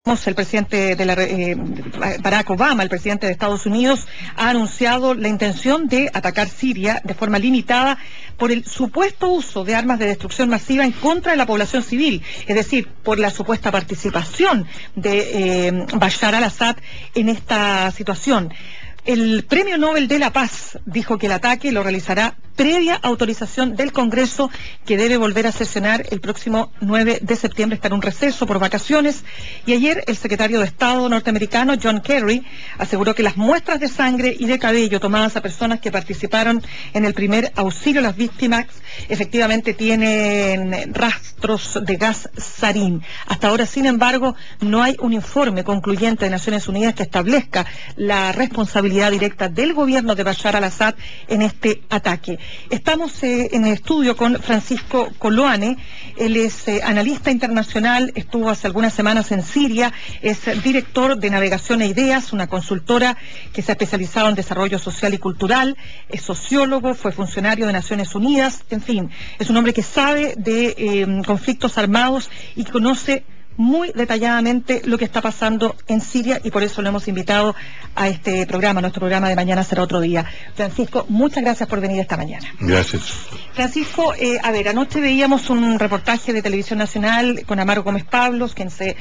El presidente Barack Obama, el presidente de Estados Unidos, ha anunciado la intención de atacar Siria de forma limitada por el supuesto uso de armas de destrucción masiva en contra de la población civil, es decir, por la supuesta participación de Bashar al-Assad en esta situación. El Premio Nobel de la Paz dijo que el ataque lo realizará previa autorización del Congreso, que debe volver a sesionar el próximo 9 de septiembre, está en un receso por vacaciones, y ayer el secretario de Estado norteamericano, John Kerry, aseguró que las muestras de sangre y de cabello tomadas a personas que participaron en el primer auxilio a las víctimas efectivamente tienen rastros de gas sarín. Hasta ahora, sin embargo, no hay un informe concluyente de Naciones Unidas que establezca la responsabilidad directa del gobierno de Bashar al-Assad en este ataque. Estamos en el estudio con Francisco Coloane. Él es analista internacional, estuvo hace algunas semanas en Siria, es director de Navegación e Ideas, una consultora que se ha especializado en desarrollo social y cultural, es sociólogo, fue funcionario de Naciones Unidas, en fin, es un hombre que sabe de conflictos armados y conoce muy detalladamente lo que está pasando en Siria, y por eso lo hemos invitado a este programa. Nuestro programa de mañana será otro día. Francisco, muchas gracias por venir esta mañana. Gracias. Francisco, anoche veíamos un reportaje de Televisión Nacional con Amaro Gómez Pablos, quien se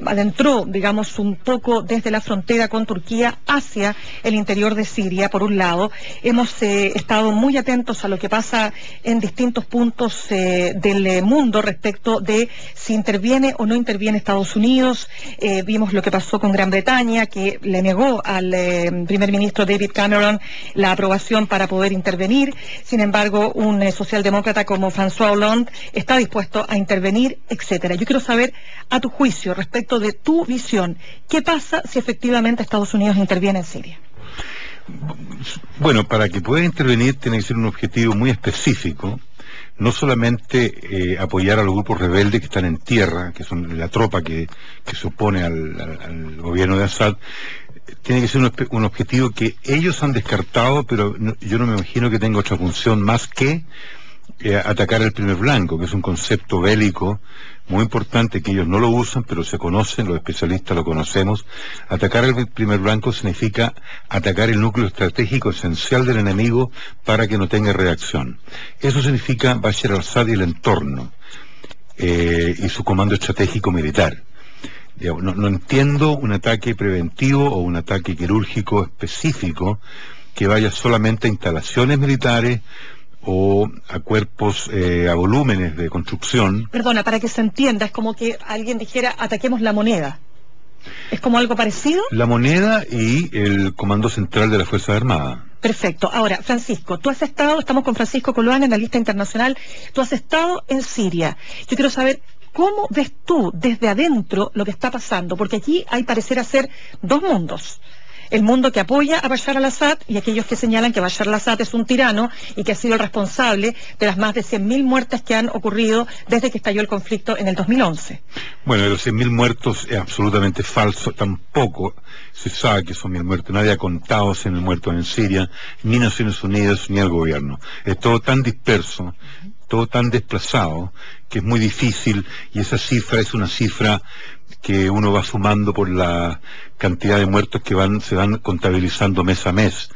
adentró, digamos, un poco desde la frontera con Turquía hacia el interior de Siria, por un lado. Hemos estado muy atentos a lo que pasa en distintos puntos del mundo respecto de si interviene o no interviene Estados Unidos. Vimos lo que pasó con Gran Bretaña, que le negó al primer ministro David Cameron la aprobación para poder intervenir. Sin embargo, un socialdemócrata como François Hollande está dispuesto a intervenir, etcétera. Yo quiero saber, a tu juicio, respecto de tu visión, ¿qué pasa si efectivamente Estados Unidos interviene en Siria? Bueno, para que pueda intervenir tiene que ser un objetivo muy específico. No solamente apoyar a los grupos rebeldes que están en tierra, que son la tropa que se opone al gobierno de Assad. Tiene que ser un objetivo que ellos han descartado, pero yo no me imagino que tenga otra función más que atacar al primer blanco, que es un concepto bélico muy importante, que ellos no lo usan, pero se conocen, los especialistas lo conocemos. Atacar al primer blanco significa atacar el núcleo estratégico esencial del enemigo para que no tenga reacción. Eso significa Bashar al-Assad y el entorno, y su comando estratégico militar. No entiendo un ataque preventivo o un ataque quirúrgico específico que vaya solamente a instalaciones militares o a cuerpos, a volúmenes de construcción. Perdona, para que se entienda, es como que alguien dijera, ataquemos la moneda. ¿Es como algo parecido? La moneda y el Comando Central de las Fuerzas Armadas. Perfecto. Ahora, Francisco, tú has estado, estamos con Francisco Coloane, analista internacional, tú has estado en Siria. Yo quiero saber, ¿cómo ves tú desde adentro lo que está pasando? Porque allí hay parecer ser dos mundos. El mundo que apoya a Bashar al-Assad y aquellos que señalan que Bashar al-Assad es un tirano y que ha sido el responsable de las más de 100.000 muertes que han ocurrido desde que estalló el conflicto en el 2011. Bueno, de los 100.000 muertos es absolutamente falso. Tampoco se sabe que son 1.000 muertos. Nadie ha contado 100.000 muertos en Siria, ni Naciones Unidas, ni el gobierno. Es todo tan disperso, todo tan desplazado, que es muy difícil, y esa cifra es una cifra que uno va sumando por la cantidad de muertos que se van contabilizando mes a mes,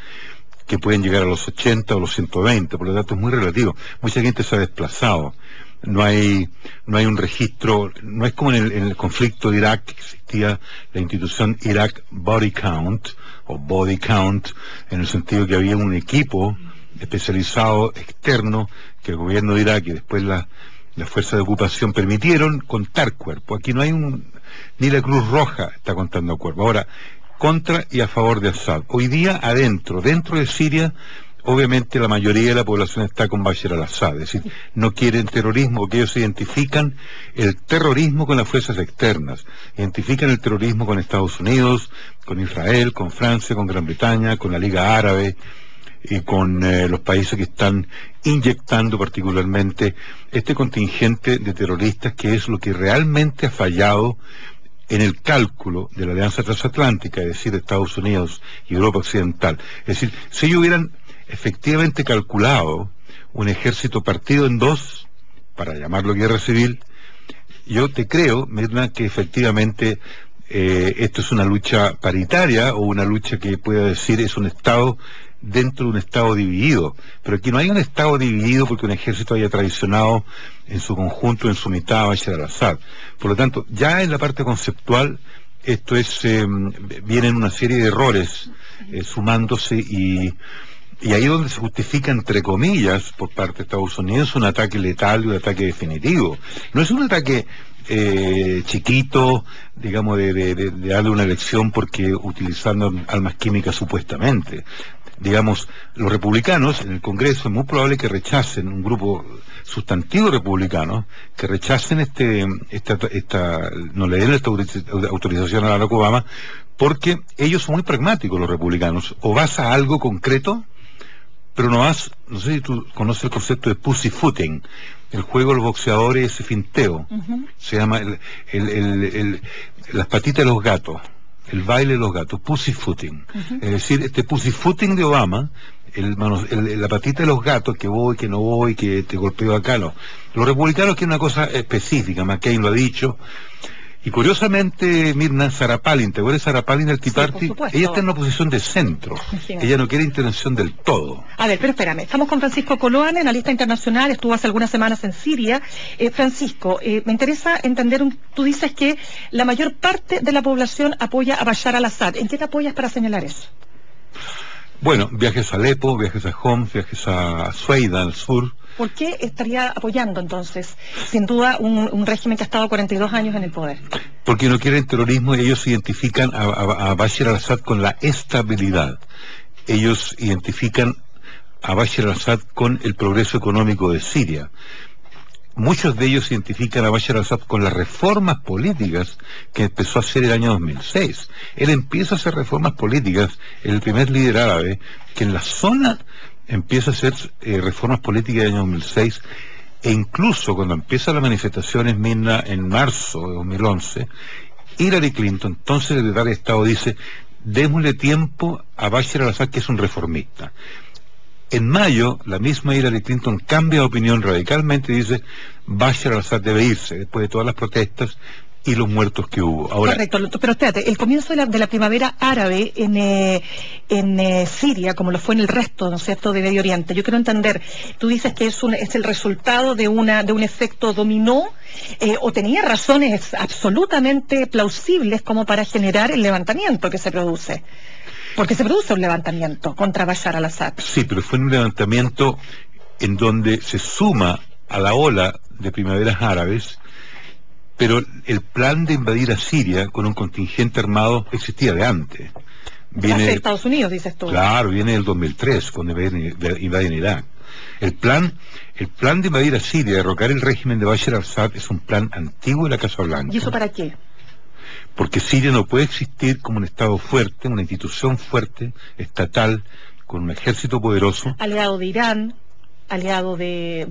que pueden llegar a los 80 o los 120, por lo tanto es muy relativo. Mucha gente se ha desplazado, no hay un registro, no es como en el conflicto de Irak, que existía la institución Iraq Body Count, o Body Count, en el sentido que había un equipo especializado externo que el gobierno de Irak y después las fuerzas de ocupación permitieron contar cuerpos. Aquí no hay ni la Cruz Roja está contando cuerpos. Ahora, contra y a favor de Assad. Hoy día dentro de Siria, obviamente la mayoría de la población está con Bashar al-Assad, es decir, no quieren terrorismo, porque ellos identifican el terrorismo con las fuerzas externas, identifican el terrorismo con Estados Unidos, con Israel, con Francia, con Gran Bretaña, con la Liga Árabe, y con los países que están inyectando particularmente este contingente de terroristas, que es lo que realmente ha fallado en el cálculo de la Alianza Transatlántica, es decir, Estados Unidos y Europa Occidental. Es decir, si ellos hubieran efectivamente calculado un ejército partido en dos, para llamarlo guerra civil, yo te creo, Mirna, que efectivamente esto es una lucha paritaria o una lucha que pueda decir es un Estado dentro de un Estado dividido, pero aquí no hay un Estado dividido porque un ejército haya traicionado en su conjunto, en su mitad, a Bashar al-Assad. Por lo tanto, ya en la parte conceptual, esto es, vienen una serie de errores sumándose y ahí es donde se justifica, entre comillas, por parte de Estados Unidos, un ataque letal y un ataque definitivo. No es un ataque chiquito, digamos, de darle una elección porque utilizando armas químicas supuestamente. Digamos, los republicanos en el Congreso es muy probable que rechacen, un grupo sustantivo republicano, que rechacen no le den esta autorización a Barack Obama, porque ellos son muy pragmáticos, los republicanos. O vas a algo concreto, pero no sé si tú conoces el concepto de pussyfooting, el juego de los boxeadores, ese finteo, se llama las patitas de los gatos, el baile de los gatos, pussyfooting. Es decir, este pussyfooting de Obama, la patita de los gatos, que voy, que no voy, que te golpeo acá, no. Los republicanos quieren una cosa específica, McCain lo ha dicho. Y curiosamente, Mirna, Sarah Palin, ¿te acuerdas de Sarah Palin del Tea Party? Ella está en una posición de centro. Ella no quiere intervención del todo. A ver, pero espérame, estamos con Francisco Coloane, analista internacional, estuvo hace algunas semanas en Siria. Francisco, me interesa entender, tú dices que la mayor parte de la población apoya a Bashar al-Assad. ¿En qué te apoyas para señalar eso? Bueno, viajes a Alepo, viajes a Homs, viajes a Sueida, al sur. ¿Por qué estaría apoyando entonces, sin duda, un régimen que ha estado 42 años en el poder? Porque no quieren terrorismo y ellos identifican a Bashar al-Assad con la estabilidad. Ellos identifican a Bashar al-Assad con el progreso económico de Siria. Muchos de ellos identifican a Bashar al-Assad con las reformas políticas que empezó a hacer el año 2006. Él empieza a hacer reformas políticas, el primer líder árabe, que en la zona empieza a hacer reformas políticas del año 2006, e incluso cuando empiezan las manifestaciones, Mirna, en marzo de 2011, Hillary Clinton, entonces el secretario de Estado, dice, démosle tiempo a Bashar al-Assad, que es un reformista. En mayo, la misma Hillary Clinton cambia de opinión radicalmente y dice, Bashar al-Assad debe irse, después de todas las protestas y los muertos que hubo. Ahora, correcto, pero espérate, el comienzo de la primavera árabe en Siria, como lo fue en el resto, ¿no es cierto?, de Medio Oriente. Yo quiero entender, tú dices que es el resultado de un efecto dominó, o tenía razones absolutamente plausibles como para generar el levantamiento que se produce. Porque se produce un levantamiento contra Bashar al-Assad. Sí, pero fue un levantamiento en donde se suma a la ola de primaveras árabes, pero el plan de invadir a Siria con un contingente armado existía de antes. Viene de Estados Unidos, dices tú. Claro, viene del 2003, cuando invaden Irak. El plan de invadir a Siria, derrocar el régimen de Bashar al-Assad, es un plan antiguo de la Casa Blanca. ¿Y eso para qué? Porque Siria no puede existir como un Estado fuerte, una institución fuerte, estatal, con un ejército poderoso. Aliado de Irán, aliado de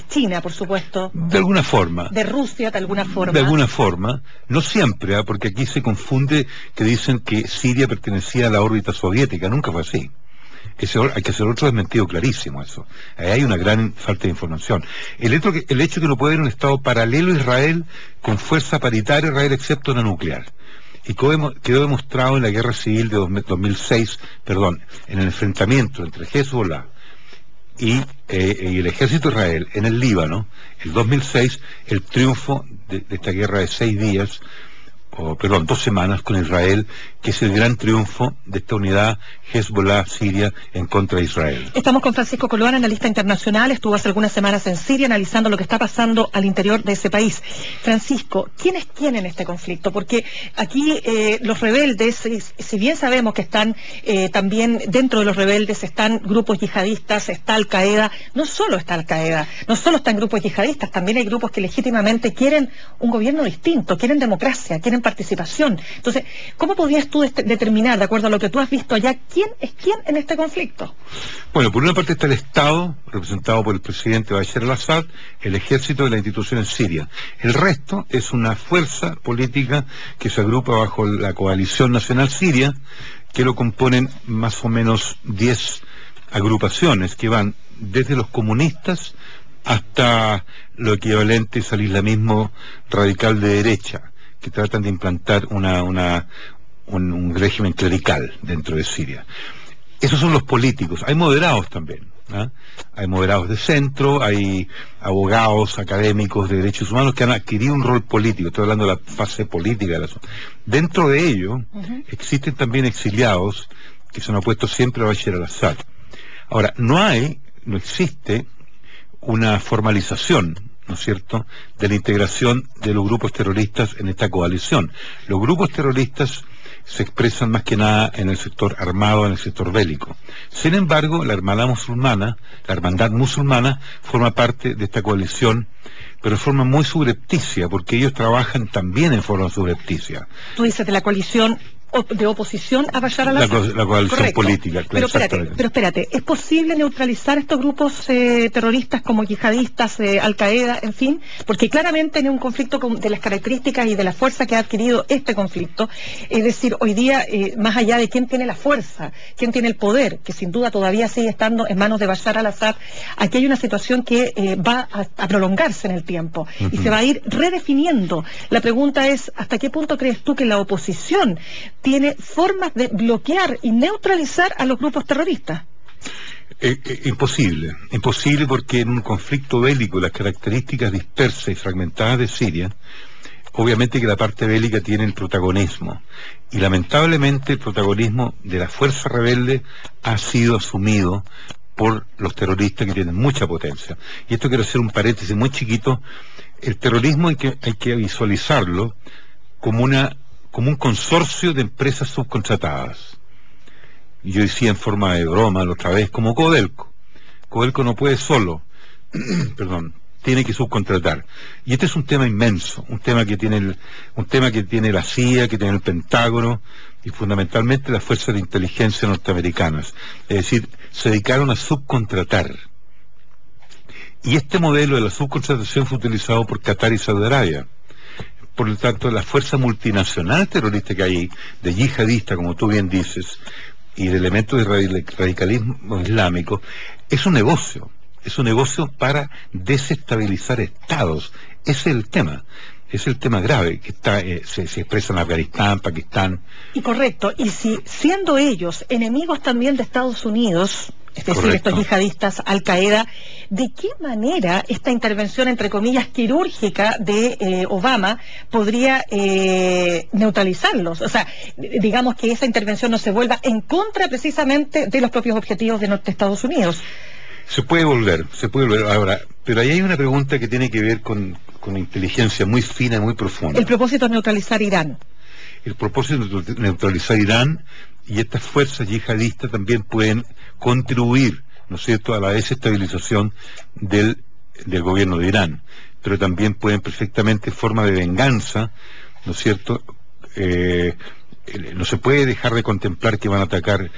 China, por supuesto. De alguna forma. De Rusia, de alguna forma. De alguna forma. No siempre, porque aquí se confunde que dicen que Siria pertenecía a la órbita soviética. Nunca fue así. Hay que hacer otro desmentido clarísimo eso. Ahí hay una gran falta de información. El hecho que no puede haber un Estado paralelo a Israel con fuerza paritaria a Israel excepto una nuclear. Y quedó demostrado en la guerra civil de 2006, en el enfrentamiento entre Hezbollah y el ejército de Israel en el Líbano, el 2006, el triunfo de esta guerra de 2 semanas con Israel, que es el gran triunfo de esta unidad Hezbollah-Siria en contra de Israel. Estamos con Francisco Coloane, analista internacional, estuvo hace algunas semanas en Siria analizando lo que está pasando al interior de ese país. Francisco, ¿quién es quién en este conflicto? Porque aquí los rebeldes, si bien sabemos que están también dentro de los rebeldes están grupos yihadistas, está Al-Qaeda, no solo está Al-Qaeda, no solo están grupos yihadistas, también hay grupos que legítimamente quieren un gobierno distinto, quieren democracia, quieren participación. Entonces, ¿cómo podrías tú determinar, de acuerdo a lo que tú has visto allá, quién es quién en este conflicto? Bueno, por una parte está el Estado, representado por el presidente Bashar al-Assad, el ejército y la institución en Siria. El resto es una fuerza política que se agrupa bajo la coalición nacional siria, que lo componen más o menos 10 agrupaciones que van desde los comunistas hasta lo equivalente al islamismo radical de derecha, que tratan de implantar un régimen clerical dentro de Siria. Esos son los políticos. Hay moderados también, ¿ah? Hay moderados de centro, hay abogados, académicos de derechos humanos que han adquirido un rol político. Estoy hablando de la fase política de la zona. Dentro de ello, existen también exiliados que se han opuesto siempre a Bashar al-Assad. Ahora, no existe una formalización, ¿no es cierto?, de la integración de los grupos terroristas en esta coalición. Los grupos terroristas se expresan más que nada en el sector armado, en el sector bélico. Sin embargo, la hermandad musulmana forma parte de esta coalición, pero de forma muy subrepticia, porque ellos trabajan también en forma subrepticia. Tú dices de la coalición de oposición a Bashar al-Assad. La coalición Correcto. política, claro. Pero espérate, ¿es posible neutralizar estos grupos terroristas como yihadistas, Al-Qaeda, en fin? Porque claramente en un conflicto de las características y de la fuerza que ha adquirido este conflicto, es decir, hoy día, más allá de quién tiene la fuerza, quién tiene el poder, que sin duda todavía sigue estando en manos de Bashar al-Assad, aquí hay una situación que va a prolongarse en el tiempo y se va a ir redefiniendo. La pregunta es, ¿hasta qué punto crees tú que la oposición tiene formas de bloquear y neutralizar a los grupos terroristas? Imposible porque en un conflicto bélico, las características dispersas y fragmentadas de Siria, obviamente que la parte bélica tiene el protagonismo, y lamentablemente el protagonismo de la fuerza rebelde ha sido asumido por los terroristas, que tienen mucha potencia. Y esto quiero hacer un paréntesis muy chiquito. El terrorismo hay que visualizarlo como un consorcio de empresas subcontratadas. Y yo decía en forma de broma la otra vez, como Codelco. Codelco no puede solo, perdón, tiene que subcontratar. Y este es un tema inmenso, un tema que tiene la CIA, que tiene el Pentágono y fundamentalmente las fuerzas de inteligencia norteamericanas. Es decir, se dedicaron a subcontratar. Y este modelo de la subcontratación fue utilizado por Qatar y Saudi Arabia. Por lo tanto, la fuerza multinacional terrorista que hay, de yihadista, como tú bien dices, y de elementos de radicalismo islámico, es un negocio para desestabilizar estados. Ese es el tema grave que se expresa en Afganistán, Pakistán. Y correcto, y si siendo ellos enemigos también de Estados Unidos, es decir, Correcto. Estos yihadistas, Al-Qaeda, ¿de qué manera esta intervención, entre comillas, quirúrgica de Obama podría neutralizarlos? O sea, digamos que esa intervención no se vuelva en contra precisamente de los propios objetivos de Estados Unidos. Se puede volver ahora, pero ahí hay una pregunta que tiene que ver con inteligencia muy fina y muy profunda. El propósito es neutralizar Irán. El propósito es neutralizar Irán, y estas fuerzas yihadistas también pueden contribuir, ¿no es cierto?, a la desestabilización del gobierno de Irán, pero también pueden perfectamente, en forma de venganza, ¿no es cierto?, no se puede dejar de contemplar que van a atacar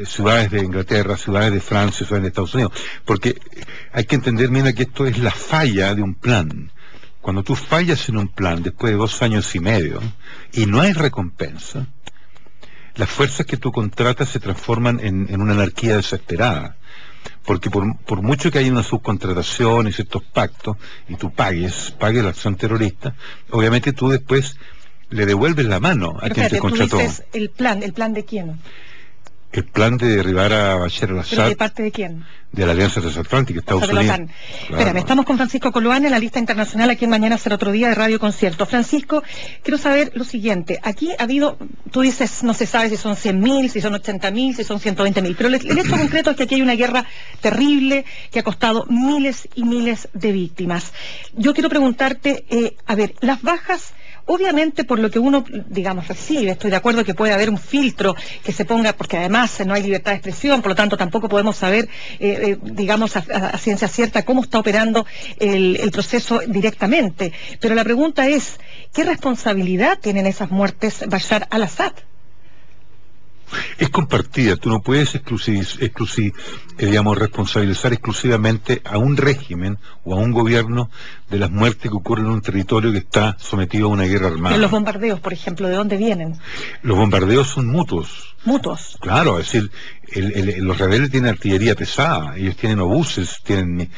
ciudades de Inglaterra, ciudades de Francia, ciudades de Estados Unidos, porque hay que entender, mira, que esto es la falla de un plan. Cuando tú fallas en un plan después de 2 años y medio y no hay recompensa, las fuerzas que tú contratas se transforman en una anarquía desesperada, porque por mucho que haya una subcontratación y ciertos pactos y tú pagues la acción terrorista, obviamente tú después le devuelves la mano a quien te contrató. Tú dices ¿el plan de quién? El plan de derribar a Bashar al-Assad. ¿Pero de parte de quién? De la Alianza Transatlántica, Estados Unidos. Claro. Espérame, estamos con Francisco Coloane en la lista internacional aquí en Mañana Será Otro Día de Radio Concierto. Francisco, quiero saber lo siguiente. Aquí ha habido, tú dices, no se sabe si son 100.000, si son 80.000, si son 120.000, pero el hecho concreto es que aquí hay una guerra terrible que ha costado miles y miles de víctimas. Yo quiero preguntarte, a ver, las bajas... Obviamente, por lo que uno, digamos, recibe, estoy de acuerdo que puede haber un filtro que se ponga, porque además no hay libertad de expresión, por lo tanto tampoco podemos saber, digamos, a ciencia cierta cómo está operando el proceso directamente. Pero la pregunta es, ¿qué responsabilidad tienen esas muertes Bashar al-Assad? Es compartida, tú no puedes responsabilizar exclusivamente a un régimen o a un gobierno de las muertes que ocurren en un territorio que está sometido a una guerra armada. En los bombardeos, por ejemplo, ¿de dónde vienen? Los bombardeos son mutuos. mutuos. Claro, es decir, los rebeldes tienen artillería pesada, ellos tienen obuses, tienen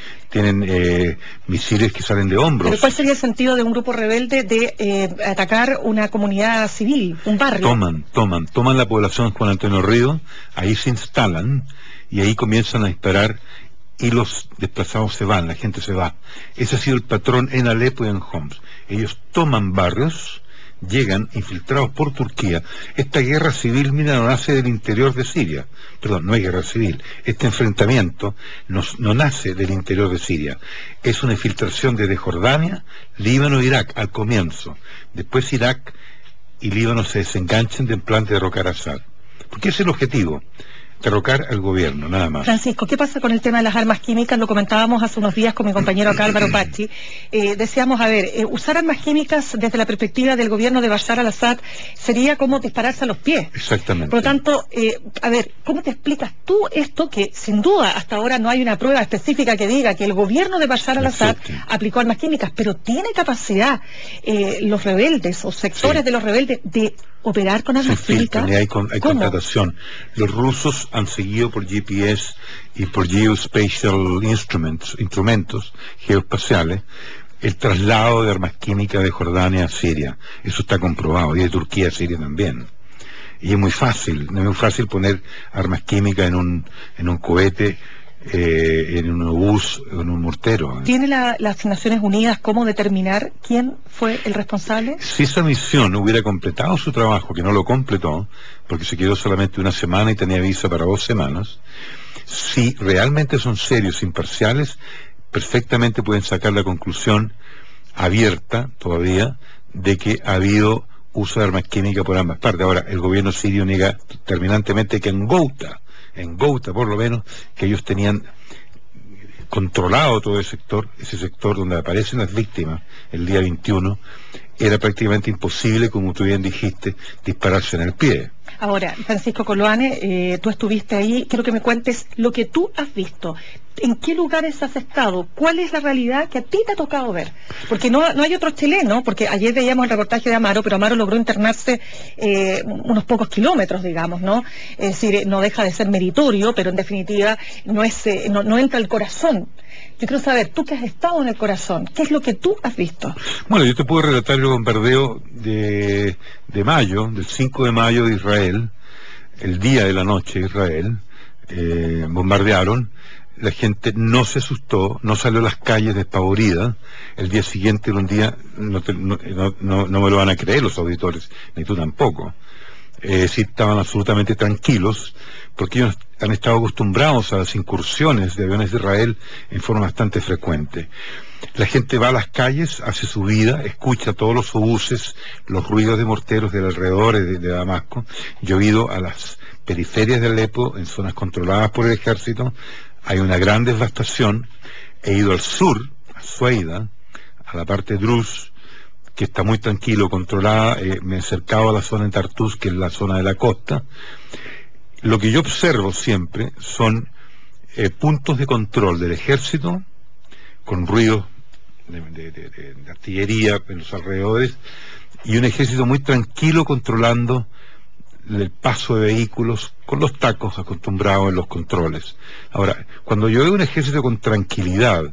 misiles que salen de hombros. ¿Pero cuál sería el sentido de un grupo rebelde de atacar una comunidad civil, un barrio? Toman la población Juan Antonio Ríos, ahí se instalan y ahí comienzan a disparar y los desplazados se van, la gente se va. Ese ha sido el patrón en Alepo y en Homs. Ellos toman barrios, llegan infiltrados por Turquía. Esta guerra civil, mira, no nace del interior de Siria. Perdón, no hay guerra civil. Este enfrentamiento no nace del interior de Siria. Es una infiltración desde Jordania, Líbano e Irak al comienzo. Después Irak y Líbano se desenganchan del plan de derrocar a Assad. Porque ese es el objetivo. Derrocar al gobierno, nada más. Francisco, ¿qué pasa con el tema de las armas químicas? Lo comentábamos hace unos días con mi compañero acá, Álvaro Pachi. Decíamos, usar armas químicas desde la perspectiva del gobierno de Bashar al-Assad sería como dispararse a los pies. Exactamente. Por lo tanto, ¿cómo te explicas tú esto que sin duda hasta ahora no hay una prueba específica que diga que el gobierno de Bashar al-Assad aplicó armas químicas, pero tiene capacidad los rebeldes o sectores de los rebeldes de operar con armas químicas? Hay contratación. Los rusos han seguido por GPS y por Geospatial instrumentos geoespaciales el traslado de armas químicas de Jordania a Siria. Eso está comprobado, y de Turquía a Siria también. Y es muy fácil poner armas químicas en un cohete, en un obús, en un mortero. ¿Tiene las Naciones Unidas cómo determinar quién fue el responsable? Si esa misión hubiera completado su trabajo, que no lo completó, porque se quedó solamente una semana y tenía visa para 2 semanas, si realmente son serios, imparciales, perfectamente pueden sacar la conclusión abierta todavía de que ha habido uso de armas químicas por ambas partes. Ahora, el gobierno sirio niega terminantemente que en Ghouta por lo menos, que ellos tenían controlado todo ese sector donde aparecen las víctimas el día 21, era prácticamente imposible, como tú bien dijiste, dispararse en el pie. Ahora, Francisco Coloane, tú estuviste ahí, quiero que me cuentes lo que tú has visto. ¿En qué lugares has estado? ¿Cuál es la realidad que a ti te ha tocado ver? Porque no hay otro chileno, porque ayer veíamos el reportaje de Amaro, pero Amaro logró internarse unos pocos kilómetros, digamos, ¿no? Es decir, no deja de ser meritorio, pero en definitiva no entra al corazón. Yo quiero saber, tú que has estado en el corazón, ¿qué es lo que tú has visto? Bueno, yo te puedo relatar el bombardeo de mayo, del 5 de mayo de Israel, el día de la noche de Israel, bombardearon. La gente no se asustó, no salió a las calles despavorida. El día siguiente era un día, no me lo van a creer los auditores, ni tú tampoco. Sí, estaban absolutamente tranquilos, porque ellos han estado acostumbrados a las incursiones de aviones de Israel en forma bastante frecuente. La gente va a las calles, hace su vida, escucha todos los obuses, los ruidos de morteros del alrededor de Damasco. Yo he ido a las periferias de Alepo, en zonas controladas por el ejército. Hay una gran devastación. He ido al sur, a Sueida, a la parte de Druz, que está muy tranquilo, controlada. Me he acercado a la zona de Tartus, que es la zona de la costa. Lo que yo observo siempre son puntos de control del ejército, con ruidos de artillería en los alrededores, y un ejército muy tranquilo controlando el paso de vehículos con los tacos acostumbrados en los controles. Ahora, cuando yo veo un ejército con tranquilidad,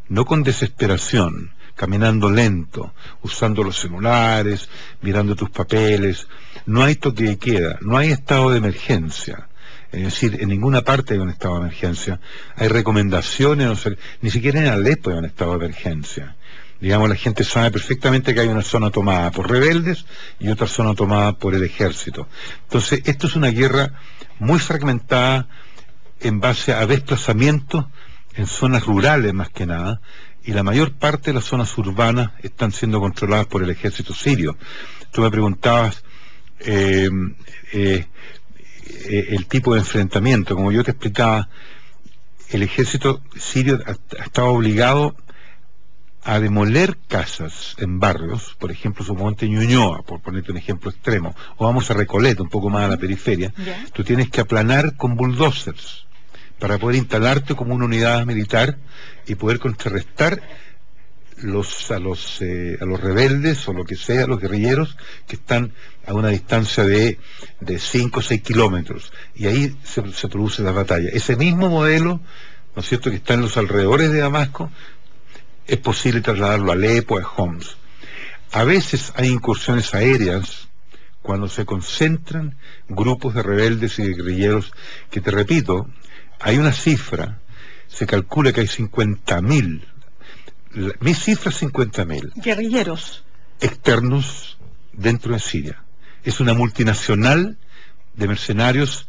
no con desesperación, caminando lento, usando los celulares, mirando tus papeles, no hay toque de queda, no hay estado de emergencia. Es decir, en ninguna parte hay un estado de emergencia. Hay recomendaciones, ni siquiera en Alepo hay un estado de emergencia. Digamos, la gente sabe perfectamente que hay una zona tomada por rebeldes y otra zona tomada por el ejército. Entonces, esto es una guerra muy fragmentada en base a desplazamientos en zonas rurales más que nada, y la mayor parte de las zonas urbanas están siendo controladas por el ejército sirio. Tú me preguntabas el tipo de enfrentamiento. Como yo te explicaba, el ejército sirio ha estado obligado a demoler casas en barrios, por ejemplo, suponte Ñuñoa, por ponerte un ejemplo extremo, o vamos a Recoleta, un poco más a la periferia. Tú tienes que aplanar con bulldozers para poder instalarte como una unidad militar y poder contrarrestar a los rebeldes o lo que sea, los guerrilleros que están a una distancia de 5 o 6 kilómetros, y ahí se produce la batalla. Ese mismo modelo, ¿no es cierto?, que está en los alrededores de Damasco, es posible trasladarlo a Alepo, a Homs. A veces hay incursiones aéreas cuando se concentran grupos de rebeldes y de guerrilleros, que, te repito, hay una cifra, se calcula que hay 50.000, mi cifra es 50.000 guerrilleros externos dentro de Siria. Es una multinacional de mercenarios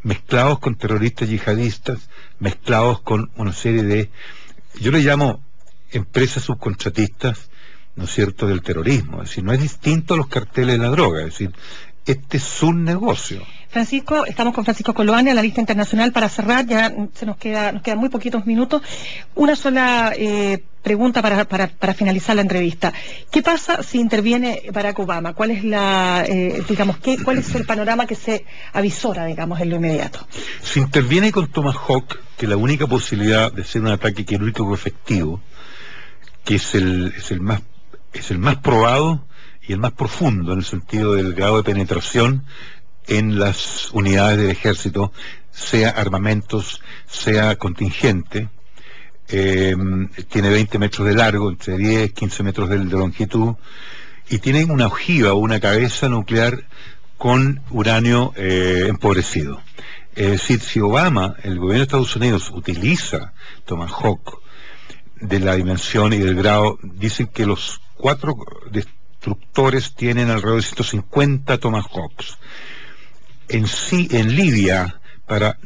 mezclados con terroristas yihadistas, mezclados con una serie de, yo le llamo empresas subcontratistas, ¿no es cierto?, del terrorismo. Es decir, no es distinto a los carteles de la droga. Es decir, este es un negocio. Francisco, estamos con Francisco Coloane, analista internacional. Para cerrar, ya nos quedan muy poquitos minutos. Una sola pregunta para finalizar la entrevista. ¿Qué pasa si interviene Barack Obama? ¿Cuál es cuál es el panorama que se avisora, digamos, en lo inmediato? Si interviene con Tomahawk, que la única posibilidad de ser un ataque quirúrgico efectivo, que es el más probado y el más profundo en el sentido del grado de penetración en las unidades del ejército, sea armamentos, sea contingente. Tiene 20 metros de largo, entre 10 15 metros de longitud, y tiene una ojiva o una cabeza nuclear con uranio empobrecido. Es decir, si Obama, el gobierno de Estados Unidos, utiliza Tomahawk de la dimensión y del grado, dicen que los 4 destructores tienen alrededor de 150 Tomahawks. En Libia, para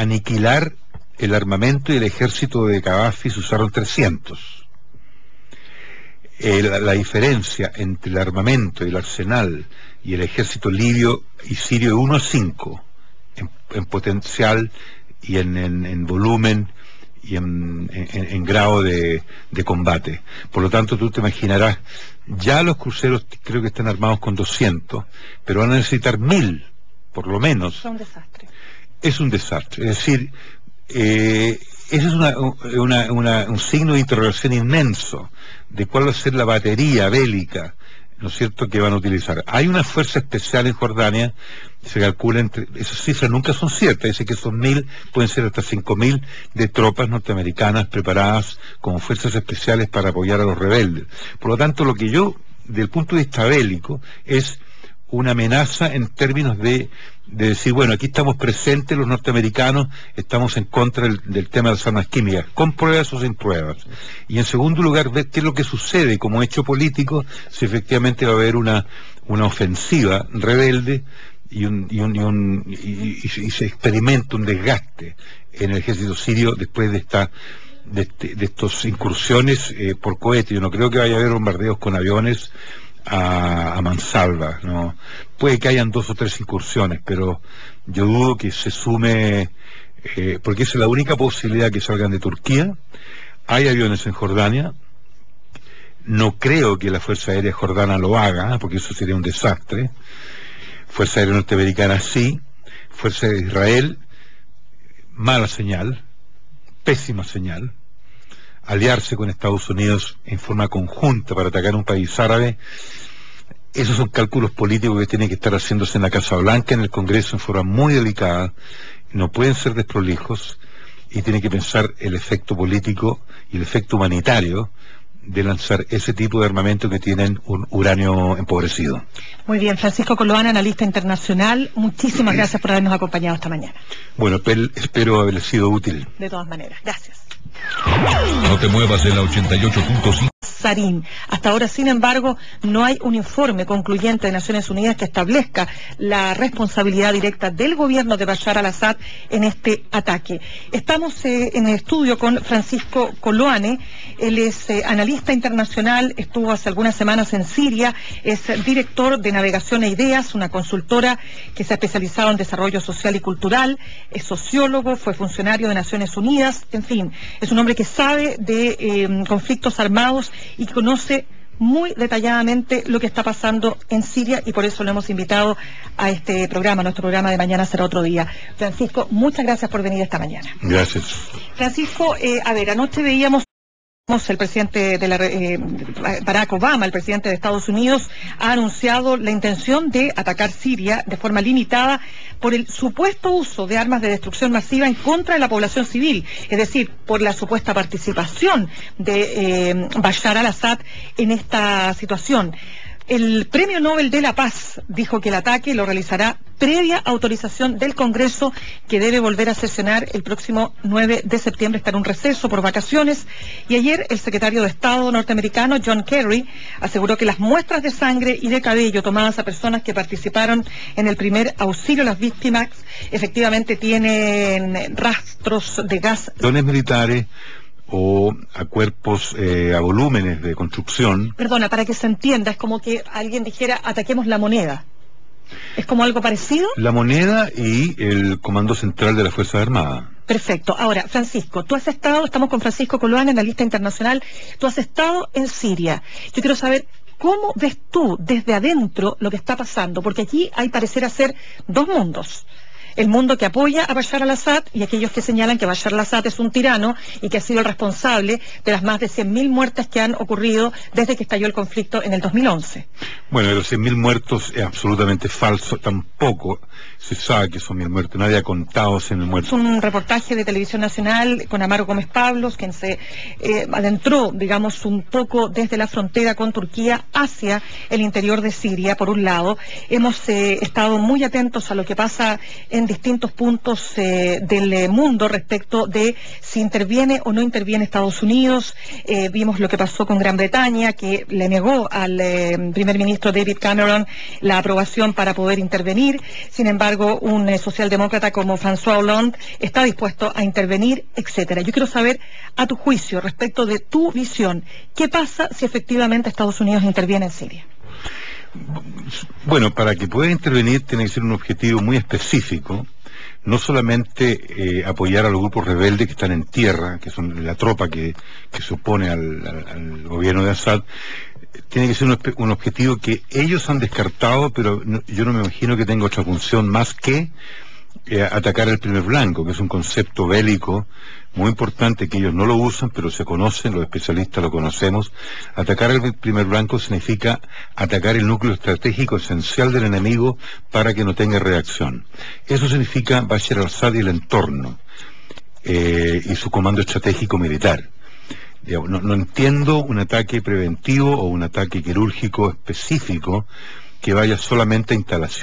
aniquilar el armamento y el ejército de Gaddafi, se usaron 300. La diferencia entre el armamento y el arsenal y el ejército libio y sirio es 1 a 5 en potencial y en volumen y en grado de combate. Por lo tanto, tú te imaginarás, ya los cruceros creo que están armados con 200, pero van a necesitar 1000, por lo menos. Es un desastre. Es un desastre. Es decir, ese es un signo de interrogación inmenso de cuál va a ser la batería bélica, ¿no es cierto?, que van a utilizar. Hay una fuerza especial en Jordania, se calcula esas cifras nunca son ciertas, dice que son 1000, pueden ser hasta 5000 de tropas norteamericanas preparadas como fuerzas especiales para apoyar a los rebeldes. Por lo tanto, lo que yo, del punto de vista bélico, es una amenaza en términos de decir, bueno, aquí estamos presentes los norteamericanos, estamos en contra del tema de las armas químicas, con pruebas o sin pruebas. Y en segundo lugar, ver qué es lo que sucede como hecho político, si efectivamente va a haber una ofensiva rebelde y se experimenta un desgaste en el ejército sirio después de estas incursiones por cohete. Yo no creo que vaya a haber bombardeos con aviones a mansalva, ¿no? Puede que hayan 2 o 3 incursiones, pero yo dudo que se sume, porque esa es la única posibilidad que salgan de Turquía. Hay aviones en Jordania, no creo que la Fuerza Aérea Jordana lo haga, porque eso sería un desastre. Fuerza Aérea Norteamericana sí, Fuerza de Israel, mala señal, pésima señal. Aliarse con Estados Unidos en forma conjunta para atacar un país árabe, esos son cálculos políticos que tienen que estar haciéndose en la Casa Blanca, en el Congreso, en forma muy delicada, no pueden ser desprolijos, y tienen que pensar el efecto político y el efecto humanitario de lanzar ese tipo de armamento que tienen un uranio empobrecido. Muy bien, Francisco Coloane, analista internacional, muchísimas gracias por habernos acompañado esta mañana. Bueno, espero haber sido útil. De todas maneras, gracias. No te muevas de la 88.5. Sarín. Hasta ahora, sin embargo, no hay un informe concluyente de Naciones Unidas que establezca la responsabilidad directa del gobierno de Bashar al-Assad en este ataque. Estamos en el estudio con Francisco Coloane. Él es analista internacional, estuvo hace algunas semanas en Siria, es director de Navegación e Ideas, una consultora que se ha especializado en desarrollo social y cultural, es sociólogo, fue funcionario de Naciones Unidas, en fin, es un hombre que sabe de conflictos armados y que conoce muy detalladamente lo que está pasando en Siria, y por eso lo hemos invitado a este programa. Nuestro programa de mañana será otro día. Francisco, muchas gracias por venir esta mañana. Gracias. Francisco, anoche veíamos El presidente Barack Obama, el presidente de Estados Unidos, ha anunciado la intención de atacar Siria de forma limitada por el supuesto uso de armas de destrucción masiva en contra de la población civil, es decir, por la supuesta participación de Bashar al-Assad en esta situación. El Premio Nobel de la Paz dijo que el ataque lo realizará previa autorización del Congreso, que debe volver a sesionar el próximo 9 de septiembre, está en un receso por vacaciones. Y ayer el secretario de Estado norteamericano, John Kerry, aseguró que las muestras de sangre y de cabello tomadas a personas que participaron en el primer auxilio a las víctimas efectivamente tienen rastros de gas. Militares o a cuerpos, a volúmenes de construcción. Perdona, para que se entienda, es como que alguien dijera, ataquemos la moneda. ¿Es como algo parecido? La moneda y el Comando Central de las Fuerzas Armadas. Perfecto. Ahora, Francisco, tú has estado, estamos con Francisco Coloane, analista internacional, tú has estado en Siria. Yo quiero saber, ¿cómo ves tú desde adentro lo que está pasando? Porque aquí hay parecer ser dos mundos. El mundo que apoya a Bashar al-Assad y aquellos que señalan que Bashar al-Assad es un tirano y que ha sido el responsable de las más de 100.000 muertes que han ocurrido desde que estalló el conflicto en el 2011. Bueno, de los 100.000 muertos es absolutamente falso, tampoco se sabe que son 1.000 muertos, nadie ha contado 100.000 muertos. Es un reportaje de Televisión Nacional con Amaro Gómez Pablos, quien se adentró, digamos, un poco desde la frontera con Turquía hacia el interior de Siria, por un lado. Hemos estado muy atentos a lo que pasa en distintos puntos del mundo respecto de si interviene o no interviene Estados Unidos. Vimos lo que pasó con Gran Bretaña, que le negó al primer ministro David Cameron la aprobación para poder intervenir. Sin embargo, un socialdemócrata como François Hollande está dispuesto a intervenir, etcétera. Yo quiero saber, a tu juicio, respecto de tu visión, ¿qué pasa si efectivamente Estados Unidos interviene en Siria? Bueno, para que pueda intervenir tiene que ser un objetivo muy específico, no solamente apoyar a los grupos rebeldes que están en tierra, que son la tropa que se opone al gobierno de Assad. Tiene que ser un objetivo que ellos han descartado, pero yo no me imagino que tenga otra función más que atacar el primer blanco, que es un concepto bélico muy importante que ellos no lo usan, pero se conocen, los especialistas lo conocemos. Atacar el primer blanco significa atacar el núcleo estratégico esencial del enemigo para que no tenga reacción. Eso significa Bashar al-Assad y el entorno, y su comando estratégico militar. No entiendo un ataque preventivo o un ataque quirúrgico específico que vaya solamente a instalación.